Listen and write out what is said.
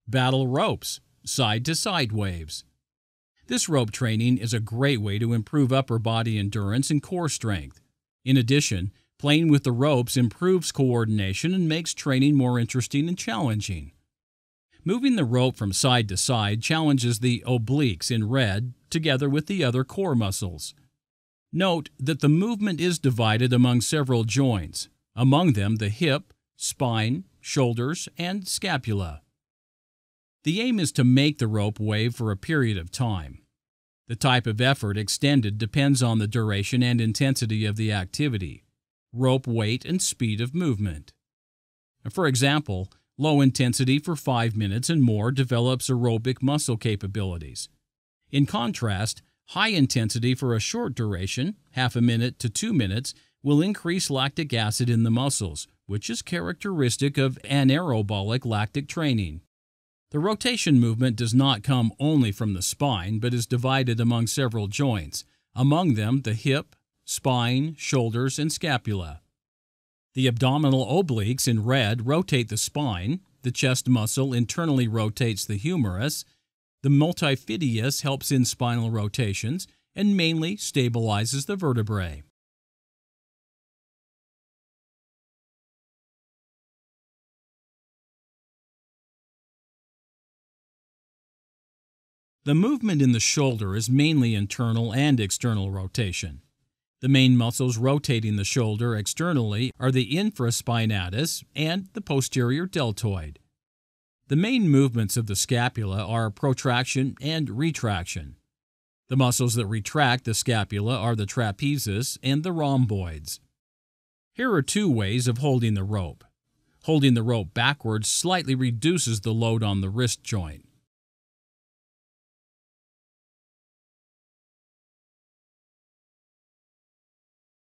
Battle ropes, side-to-side waves. This rope training is a great way to improve upper body endurance and core strength. In addition, playing with the ropes improves coordination and makes training more interesting and challenging. Moving the rope from side to side challenges the obliques in red together with the other core muscles. Note that the movement is divided among several joints, among them the hip, spine, shoulders, and scapula. The aim is to make the rope wave for a period of time. The type of effort extended depends on the duration and intensity of the activity, rope weight, and speed of movement. For example, low intensity for 5 minutes and more develops aerobic muscle capabilities. In contrast, high intensity for a short duration, half a minute to 2 minutes, will increase lactic acid in the muscles, which is characteristic of anaerobolic lactic training. The rotation movement does not come only from the spine, but is divided among several joints, among them the hip, spine, shoulders, and scapula. The abdominal obliques in red rotate the spine, the chest muscle internally rotates the humerus, the multifidus helps in spinal rotations, and mainly stabilizes the vertebrae. The movement in the shoulder is mainly internal and external rotation. The main muscles rotating the shoulder externally are the infraspinatus and the posterior deltoid. The main movements of the scapula are protraction and retraction. The muscles that retract the scapula are the trapezius and the rhomboids. Here are two ways of holding the rope. Holding the rope backwards slightly reduces the load on the wrist joint.